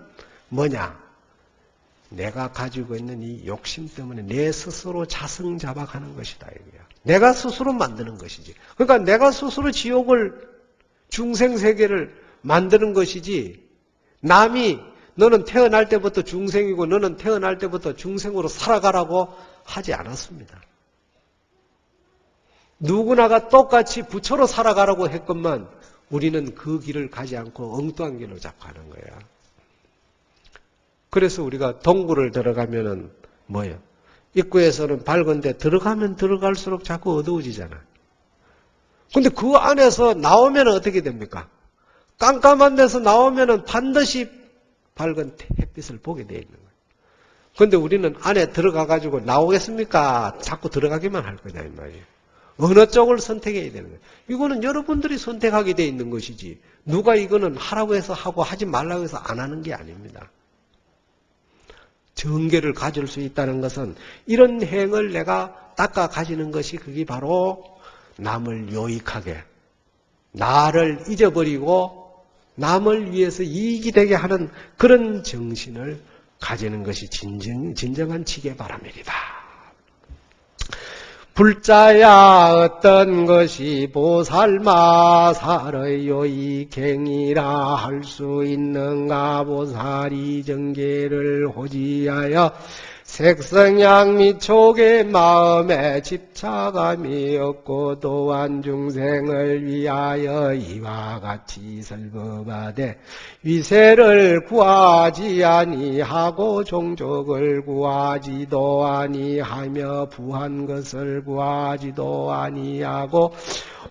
뭐냐? 내가 가지고 있는 이 욕심 때문에 내 스스로 자승자박하는 것이다. 이거야. 내가 스스로 만드는 것이지. 그러니까 내가 스스로 지옥을 중생세계를 만드는 것이지 남이 너는 태어날 때부터 중생이고 너는 태어날 때부터 중생으로 살아가라고 하지 않았습니다. 누구나가 똑같이 부처로 살아가라고 했건만 우리는 그 길을 가지 않고 엉뚱한 길로 잡고 가는 거야. 그래서 우리가 동굴을 들어가면은 뭐예요? 입구에서는 밝은데 들어가면 들어갈수록 자꾸 어두워지잖아. 근데 그 안에서 나오면 어떻게 됩니까? 깜깜한 데서 나오면은 반드시 밝은 햇빛을 보게 돼 있는 거예요. 그런데 우리는 안에 들어가가지고 나오겠습니까? 자꾸 들어가기만 할 거냐 이 말이에요. 어느 쪽을 선택해야 되는 거예요. 이거는 여러분들이 선택하게 돼 있는 것이지 누가 이거는 하라고 해서 하고 하지 말라고 해서 안 하는 게 아닙니다. 정계를 가질 수 있다는 것은 이런 행을 내가 닦아 가지는 것이 그게 바로 남을 요익하게 나를 잊어버리고 남을 위해서 이익이 되게 하는 그런 정신을 가지는 것이 진정한 지계 바람이다. 불자야 어떤 것이 보살마살의 요익행이라 할 수 있는가. 보살이 정계를 호지하여 색성양 미촉의 마음에 집착함이 없고 또한 중생을 위하여 이와 같이 설법하되 위세를 구하지 아니하고 종족을 구하지도 아니하며 부한 것을 구하지도 아니하고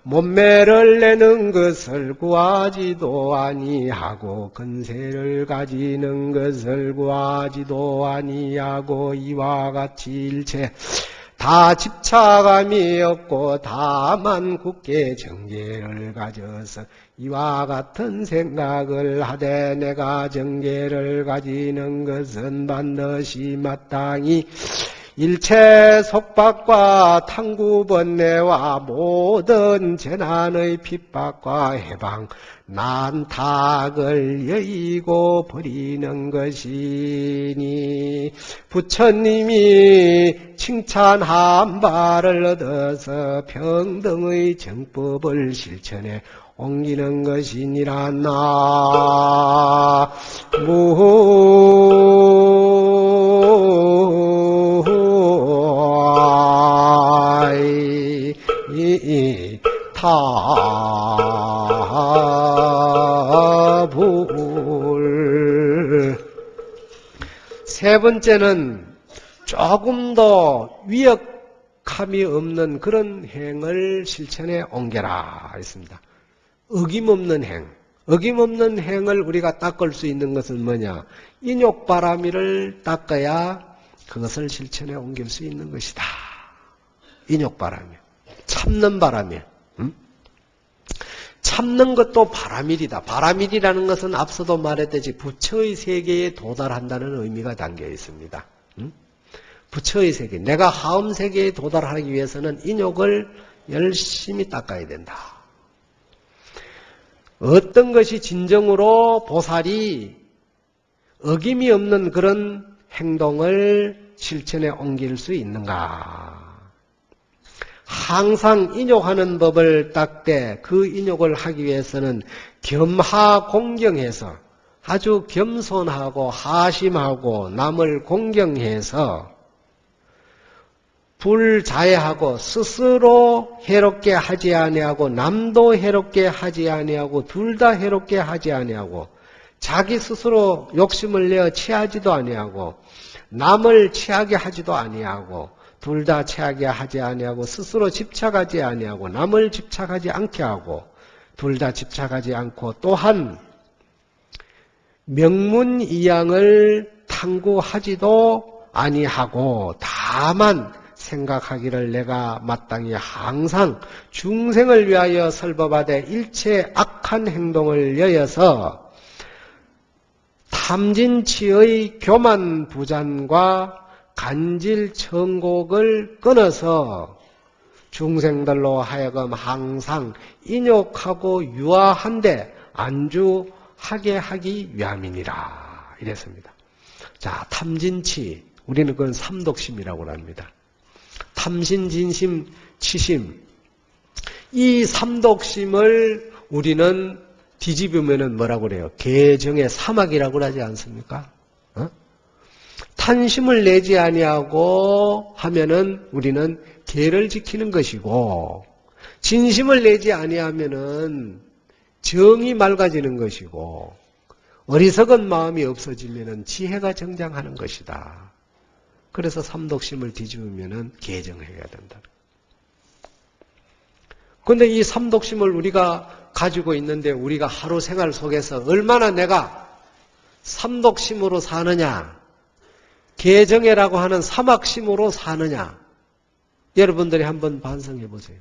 몸매를 내는 것을 구하지도 아니하고 근세를 가지는 것을 구하지도 아니하고 이와 같이 일체 다 집착함이 없고 다만 굳게 정계를 가져서 이와 같은 생각을 하되 내가 정계를 가지는 것은 반드시 마땅히 일체 속박과 탕구 번뇌와 모든 재난의 핍박과 해방 난탁을 여의고 버리는 것이니 부처님이 칭찬한 바를 얻어서 평등의 정법을 실천해 옮기는 것이니라. 타불. 세 번째는 조금 더 위협감이 없는 그런 행을 실천에 옮겨라 했습니다. 어김없는 행. 어김없는 행을 우리가 닦을 수 있는 것은 뭐냐? 인욕바라미를 닦아야 그것을 실천에 옮길 수 있는 것이다. 인욕바라미. 참는 바람이. 참는 것도 바라밀이다. 바라밀이라는 것은 앞서도 말했듯이 부처의 세계에 도달한다는 의미가 담겨 있습니다. 부처의 세계, 내가 하음 세계에 도달하기 위해서는 인욕을 열심히 닦아야 된다. 어떤 것이 진정으로 보살이 어김이 없는 그런 행동을 실천에 옮길 수 있는가? 항상 인욕하는 법을 닦되 그 인욕을 하기 위해서는 겸하공경해서 아주 겸손하고 하심하고 남을 공경해서 불자애하고 스스로 해롭게 하지 아니하고 남도 해롭게 하지 아니하고 둘 다 해롭게 하지 아니하고 자기 스스로 욕심을 내어 취하지도 아니하고 남을 취하게 하지도 아니하고 둘 다 취하게 하지 아니하고 스스로 집착하지 아니하고 남을 집착하지 않게 하고 둘 다 집착하지 않고 또한 명문이양을 탐구하지도 아니하고 다만 생각하기를 내가 마땅히 항상 중생을 위하여 설법하되 일체 악한 행동을 여여서 탐진치의 교만 부잔과 간질 천곡을 끊어서 중생들로 하여금 항상 인욕하고 유아한데 안주하게 하기 위함이니라 이랬습니다. 자, 탐진치 우리는 그건 삼독심이라고 합니다. 탐신, 진심, 치심 이 삼독심을 우리는 뒤집으면 뭐라고 그래요? 개정의 사막이라고 하지 않습니까? 탄심을 내지 아니하고 하면은 우리는 계를 지키는 것이고 진심을 내지 아니하면은 정이 맑아지는 것이고 어리석은 마음이 없어지면은 지혜가 정장하는 것이다. 그래서 삼독심을 뒤집으면은 개정해야 된다. 그런데 이 삼독심을 우리가 가지고 있는데 우리가 하루 생활 속에서 얼마나 내가 삼독심으로 사느냐 개정해라고 하는 사막심으로 사느냐 여러분들이 한번 반성해 보세요.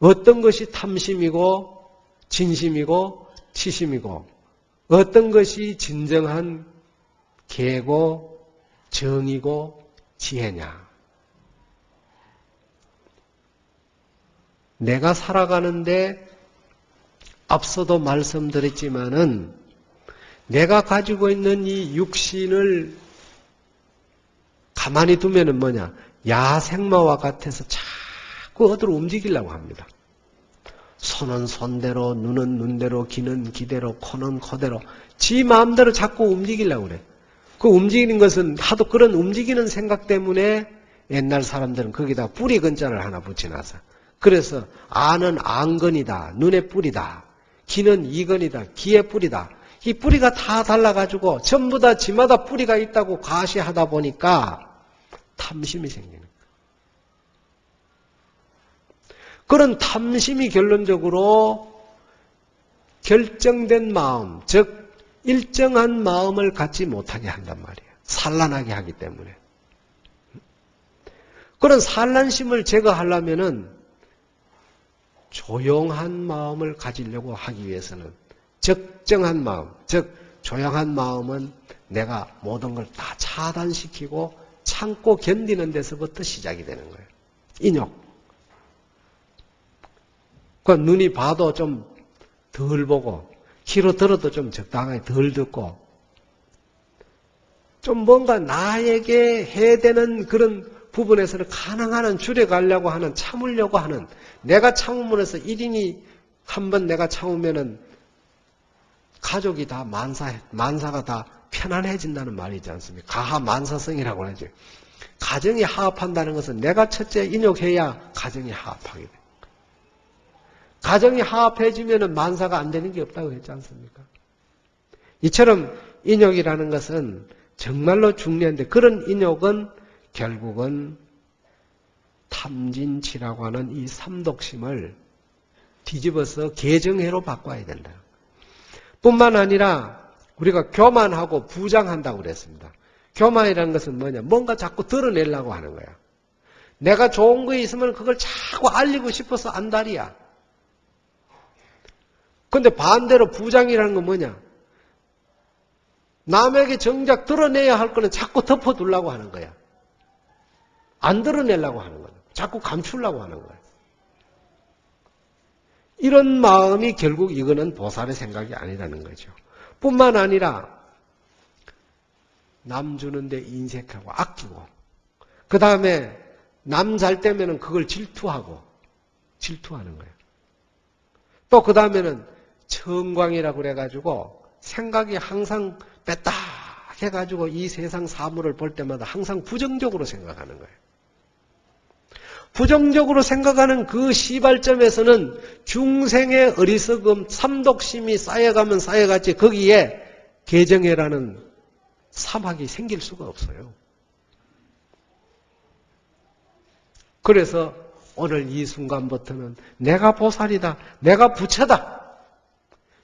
어떤 것이 탐심이고 진심이고 치심이고 어떤 것이 진정한 개고 정이고 지혜냐. 내가 살아가는데 앞서도 말씀드렸지만은 내가 가지고 있는 이 육신을 가만히 두면은 뭐냐? 야생마와 같아서 자꾸 어디로 움직이려고 합니다. 손은 손대로, 눈은 눈대로, 귀는 귀대로, 코는 코대로 지 마음대로 자꾸 움직이려고 그래. 그 움직이는 것은 하도 그런 움직이는 생각 때문에 옛날 사람들은 거기다 뿌리 근자를 하나 붙여놔서 그래서 안은 안건이다. 눈의 뿌리다. 귀는 이건이다. 귀의 뿌리다. 이 뿌리가 다 달라가지고 전부 다 지마다 뿌리가 있다고 과시하다 보니까 탐심이 생기는 거예요. 그런 탐심이 결론적으로 결정된 마음, 즉 일정한 마음을 갖지 못하게 한단 말이에요. 산란하게 하기 때문에. 그런 산란심을 제거하려면은 조용한 마음을 가지려고 하기 위해서는 적정한 마음, 즉 조용한 마음은 내가 모든 걸 다 차단시키고 참고 견디는 데서부터 시작이 되는 거예요. 인욕. 그 눈이 봐도 좀 덜 보고 귀로 들어도 좀 적당하게 덜 듣고 좀 뭔가 나에게 해되는 그런 부분에서는 가능한 한 줄여가려고 하는 참으려고 하는 내가 참으면서 1인이 한번 내가 참으면은 가족이 다 만사가 다 편안해진다는 말이 있지 않습니까? 가하만사성이라고 하죠. 가정이 화합한다는 것은 내가 첫째 인욕해야 가정이 화합하게 돼요. 가정이 화합해지면 만사가 안 되는 게 없다고 했지 않습니까? 이처럼 인욕이라는 것은 정말로 중요한데 그런 인욕은 결국은 탐진치라고 하는 이 삼독심을 뒤집어서 개정해로 바꿔야 된다. 뿐만 아니라 우리가 교만하고 부장한다고 그랬습니다. 교만이라는 것은 뭐냐? 뭔가 자꾸 드러내려고 하는 거야. 내가 좋은 거 있으면 그걸 자꾸 알리고 싶어서 안달이야. 근데 반대로 부장이라는 건 뭐냐? 남에게 정작 드러내야 할 거는 자꾸 덮어두려고 하는 거야. 안 드러내려고 하는 거야. 자꾸 감추려고 하는 거야. 이런 마음이 결국 이거는 보살의 생각이 아니라는 거죠. 뿐만 아니라 남 주는데 인색하고 아끼고 그 다음에 남 잘 때면은 그걸 질투하는 거예요. 또 그 다음에는 청광이라고 그래가지고 생각이 항상 뺐다 해가지고 이 세상 사물을 볼 때마다 항상 부정적으로 생각하는 거예요. 부정적으로 생각하는 그 시발점에서는 중생의 어리석음, 삼독심이 쌓여가면 쌓여갔지 거기에 개정해라는 사막이 생길 수가 없어요. 그래서 오늘 이 순간부터는 내가 보살이다. 내가 부처다.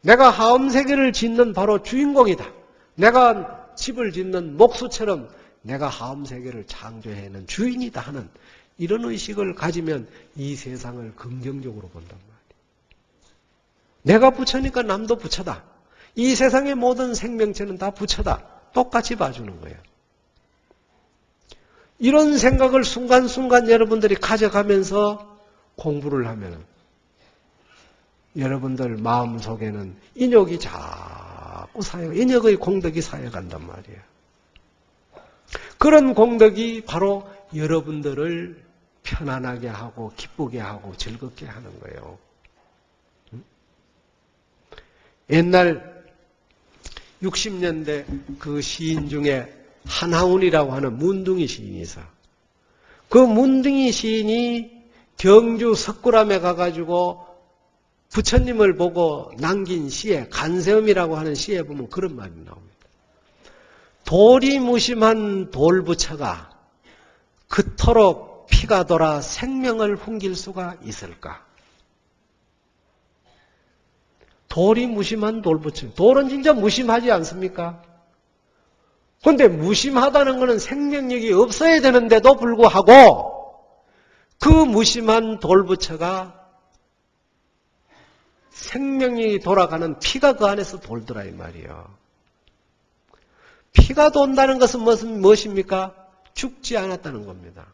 내가 하엄세계를 짓는 바로 주인공이다. 내가 집을 짓는 목수처럼 내가 하엄세계를 창조해낸 주인이다 하는 이런 의식을 가지면 이 세상을 긍정적으로 본단 말이에요. 내가 부처니까 남도 부처다. 이 세상의 모든 생명체는 다 부처다. 똑같이 봐주는 거예요. 이런 생각을 순간순간 여러분들이 가져가면서 공부를 하면 여러분들 마음속에는 인욕이 자꾸 인욕의 공덕이 쌓여간단 말이에요. 그런 공덕이 바로 여러분들을 편안하게 하고 기쁘게 하고 즐겁게 하는 거예요. 옛날 60년대 그 시인 중에 한하운이라고 하는 문둥이 시인이 있어. 그 문둥이 시인이 경주 석굴암에 가가지고 부처님을 보고 남긴 시에 간세음이라고 하는 시에 보면 그런 말이 나옵니다. 돌이 무심한 돌부처가 그토록 피가 돌아 생명을 훔길 수가 있을까? 돌이 무심한 돌부처. 돌은 진짜 무심하지 않습니까? 그런데 무심하다는 것은 생명력이 없어야 되는데도 불구하고 그 무심한 돌부처가 생명이 돌아가는 피가 그 안에서 돌더라 이 말이에요. 피가 돈다는 것은 무엇입니까? 죽지 않았다는 겁니다.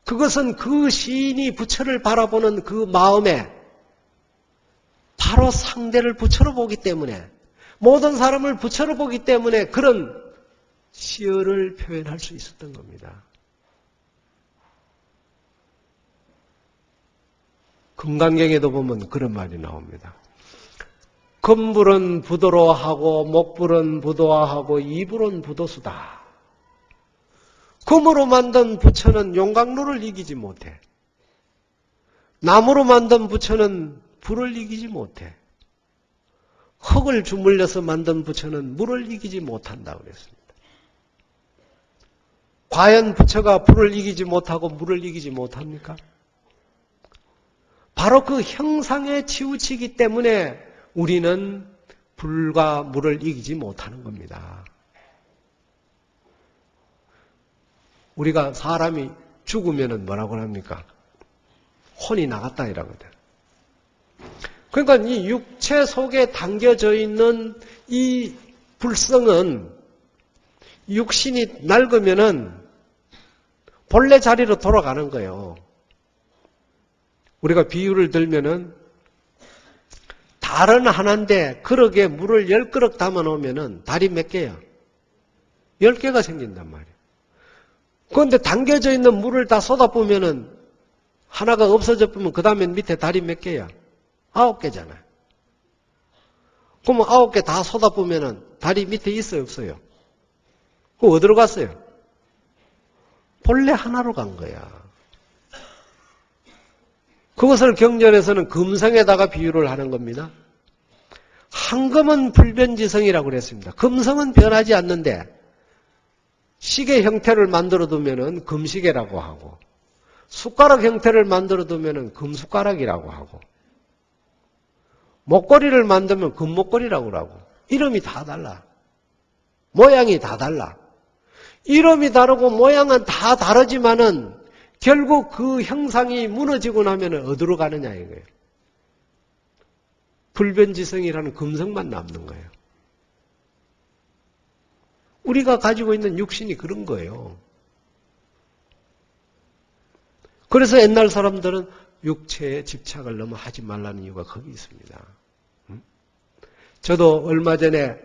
그것은 그 시인이 부처를 바라보는 그 마음에 바로 상대를 부처로 보기 때문에 모든 사람을 부처로 보기 때문에 그런 시어를 표현할 수 있었던 겁니다. 금강경에도 보면 그런 말이 나옵니다. 금불은 부도로 하고 목불은 부도화하고 이불은 부도수다. 금으로 만든 부처는 용광로를 이기지 못해. 나무로 만든 부처는 불을 이기지 못해. 흙을 주물려서 만든 부처는 물을 이기지 못한다고 그랬습니다. 과연 부처가 불을 이기지 못하고 물을 이기지 못합니까? 바로 그 형상에 치우치기 때문에 우리는 불과 물을 이기지 못하는 겁니다. 우리가 사람이 죽으면 뭐라고 합니까? 혼이 나갔다 이라거든. 그러니까 이 육체 속에 담겨져 있는 이 불성은 육신이 낡으면은 본래 자리로 돌아가는 거예요. 우리가 비유를 들면은 달은 하나인데 그릇에 물을 10그릇 담아 놓으면은 달이 몇 개야? 10개가 생긴단 말이에요. 그런데 담겨져 있는 물을 다 쏟아부으면은 하나가 없어져 보면 그 다음에 밑에 달이 몇 개야? 9개잖아요. 그러면 9개 다 쏟아부으면은 달이 밑에 있어요, 없어요? 그거 어디로 갔어요? 본래 하나로 간 거야. 그것을 경전에서는 금성에다가 비유를 하는 겁니다. 한금은 불변지성이라고 그랬습니다. 금성은 변하지 않는데 시계 형태를 만들어 두면은 금시계라고 하고 숟가락 형태를 만들어 두면은 금숟가락이라고 하고 목걸이를 만들면 금목걸이라고 하고 이름이 다 달라. 모양이 다 달라. 이름이 다르고 모양은 다 다르지만은 결국 그 형상이 무너지고 나면 어디로 가느냐 이거예요. 불변지성이라는 금성만 남는 거예요. 우리가 가지고 있는 육신이 그런 거예요. 그래서 옛날 사람들은 육체에 집착을 너무 하지 말라는 이유가 거기 있습니다. 저도 얼마 전에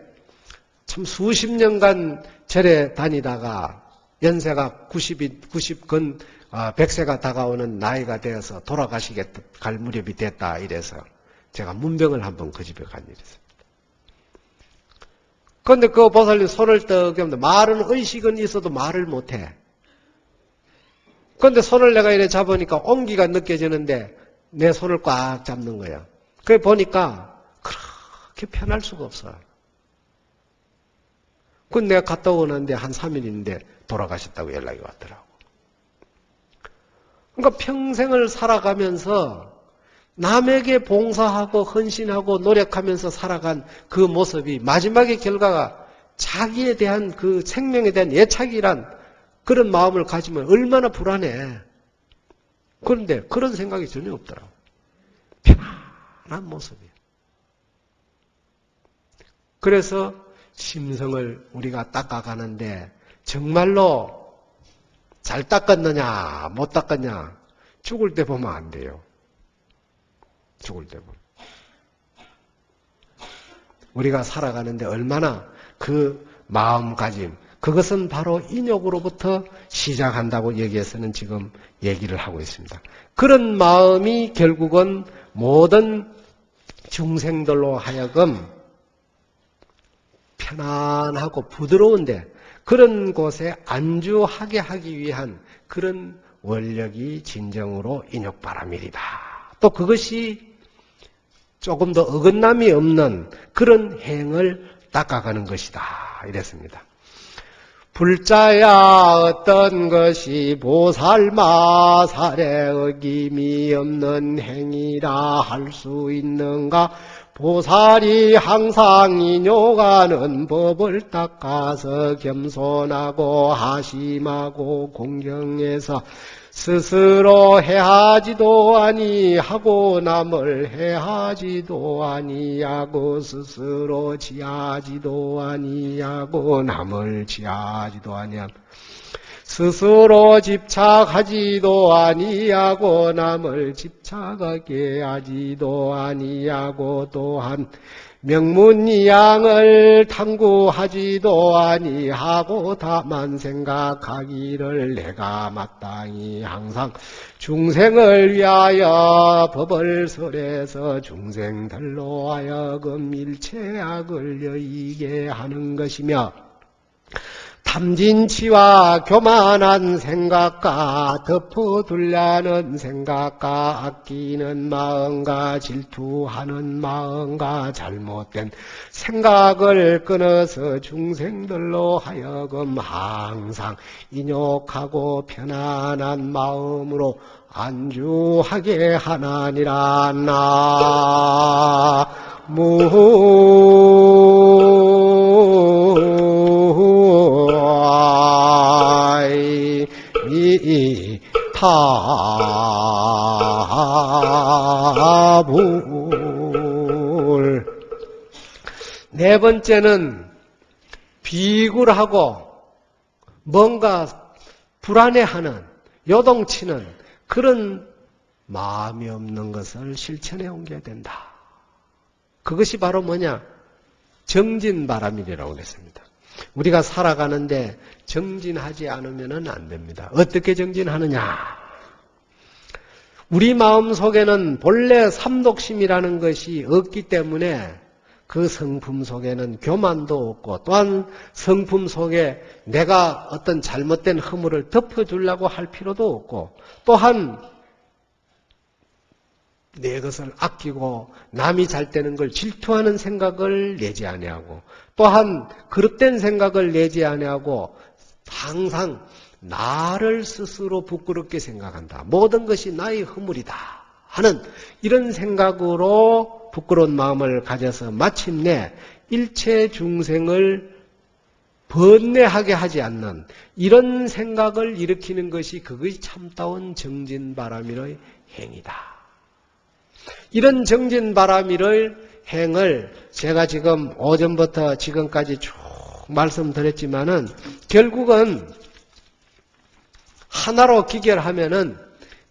참 수십 년간 절에 다니다가 연세가 90건 100세가 다가오는 나이가 되어서 갈 무렵이 됐다 이래서 제가 문병을 한번 그 집에 간 일이 있습니다. 그런데 그 보살님 손을 떡 하면 말은 의식은 있어도 말을 못해. 그런데 손을 내가 이렇게 잡으니까 온기가 느껴지는데 내 손을 꽉 잡는 거야. 그래 보니까 그렇게 편할 수가 없어. 그건 내가 갔다 오는데 한 3일인데 돌아가셨다고 연락이 왔더라고. 그러니까 평생을 살아가면서 남에게 봉사하고 헌신하고 노력하면서 살아간 그 모습이 마지막의 결과가 자기에 대한 그 생명에 대한 애착이란 그런 마음을 가지면 얼마나 불안해. 그런데 그런 생각이 전혀 없더라고. 편안한 모습이에요. 그래서 심성을 우리가 닦아가는데 정말로 잘 닦았느냐 못 닦았냐 죽을 때 보면 안 돼요. 죽을 때 보면. 우리가 살아가는데 얼마나 그 마음가짐 그것은 바로 인욕으로부터 시작한다고 여기에서는 지금 얘기를 하고 있습니다. 그런 마음이 결국은 모든 중생들로 하여금 편안하고 부드러운데 그런 곳에 안주하게 하기 위한 그런 원력이 진정으로 인욕바라밀이다. 또 그것이 조금 더 어긋남이 없는 그런 행을 닦아가는 것이다. 이랬습니다. 불자야 어떤 것이 보살마살에 어김이 없는 행위라 할 수 있는가? 보살이 항상 인욕하는 법을 닦아서 겸손하고 하심하고 공경해서 스스로 해하지도 아니하고 남을 해하지도 아니하고 스스로 지하지도 아니하고 남을 지하지도 아니하고 스스로 집착하지도 아니하고 남을 집착하게 하지도 아니하고 또한 명문이양을 탐구하지도 아니하고 다만 생각하기를 내가 마땅히 항상 중생을 위하여 법을 설해서 중생들로 하여금 일체악을 여의게 하는 것이며 탐진치와 교만한 생각과 덮어둘라는 생각과 아끼는 마음과 질투하는 마음과 잘못된 생각을 끊어서 중생들로 하여금 항상 인욕하고 편안한 마음으로 안주하게 하나니라. 타불. 네 번째는 비굴하고 뭔가 불안해하는 요동치는 그런 마음이 없는 것을 실천해 옮겨야 된다. 그것이 바로 뭐냐? 정진바람이라고 그랬습니다. 우리가 살아가는데 정진하지 않으면 안 됩니다. 어떻게 정진하느냐? 우리 마음속에는 본래 삼독심이라는 것이 없기 때문에 그 성품 속에는 교만도 없고 또한 성품 속에 내가 어떤 잘못된 허물을 덮어주려고 할 필요도 없고 또한 내 것을 아끼고 남이 잘 되는 걸 질투하는 생각을 내지 아니하고 또한 그릇된 생각을 내지 아니하고 항상 나를 스스로 부끄럽게 생각한다. 모든 것이 나의 허물이다 하는 이런 생각으로 부끄러운 마음을 가져서 마침내 일체 중생을 번뇌하게 하지 않는 이런 생각을 일으키는 것이 그것이 참다운 정진바람일의 행위다. 이런 정진바람일의 행을 제가 지금 오전부터 지금까지 쭉 말씀드렸지만은 결국은 하나로 기결하면은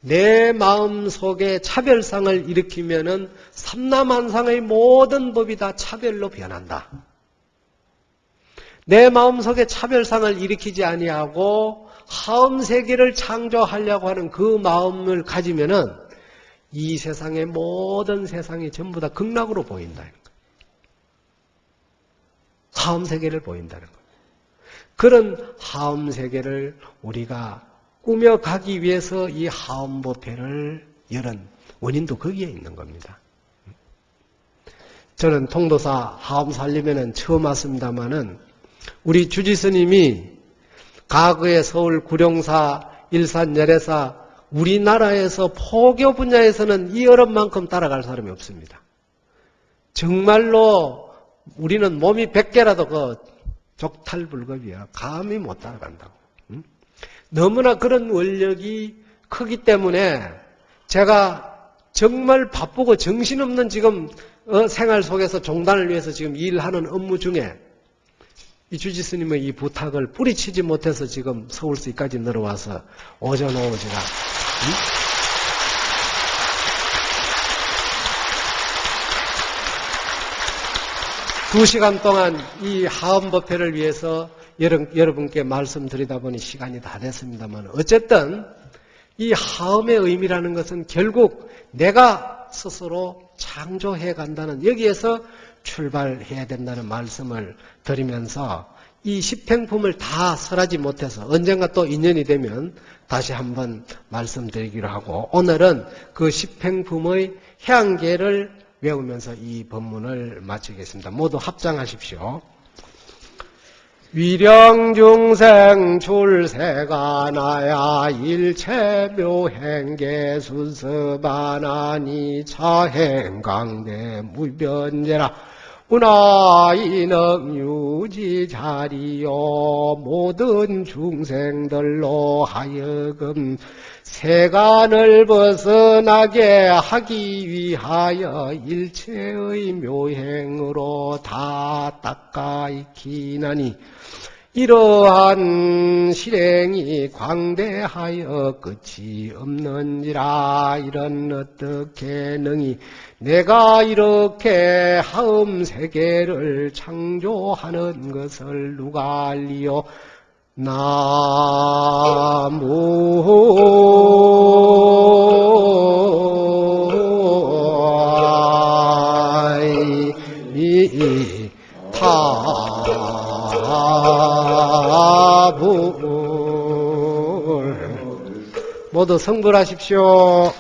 내 마음 속에 차별상을 일으키면은 삼남한상의 모든 법이 다 차별로 변한다. 내 마음 속에 차별상을 일으키지 아니하고 하음 세계를 창조하려고 하는 그 마음을 가지면은 이 세상의 모든 세상이 전부 다 극락으로 보인다는 거예요. 하음 세계를 보인다는 거예요. 그런 하음 세계를 우리가 꾸며가기 위해서 이 하음법회를 열은 원인도 거기에 있는 겁니다. 저는 통도사 하음 살림에는 처음 왔습니다마는 우리 주지스님이 과거의 서울 구룡사, 일산 열애사, 우리나라에서 포교 분야에서는 이 어른만큼 따라갈 사람이 없습니다. 정말로 우리는 몸이 100개라도 그 족탈불급이야. 감히 못 따라간다고. 응? 너무나 그런 원력이 크기 때문에 제가 정말 바쁘고 정신없는 지금 생활 속에서 종단을 위해서 지금 일하는 업무 중에 이 주지스님의 이 부탁을 뿌리치지 못해서 지금 서울시까지 내려와서 오전 오후 제가 2시간 동안 이 하음법회를 위해서 여러분께 말씀드리다 보니 시간이 다 됐습니다만 어쨌든 이 하음의 의미라는 것은 결국 내가 스스로 창조해 간다는 여기에서 출발해야 된다는 말씀을 드리면서 이 십행품을 다 설하지 못해서 언젠가 또 인연이 되면 다시 한번 말씀드리기로 하고 오늘은 그 십행품의 향계를 외우면서 이 법문을 마치겠습니다. 모두 합장하십시오. 위령중생 출세가 나야 일체묘행계 순서반하니 차행강대 무변제라 운하이능 유지자리요 모든 중생들로 하여금 세간을 벗어나게 하기 위하여 일체의 묘행으로 다 닦아 익히나니 이러한 실행이 광대하여 끝이 없는지라. 이런 어떻게 능히 내가 이렇게 하음 세계를 창조하는 것을 누가 알리요. 모두 성불하십시오.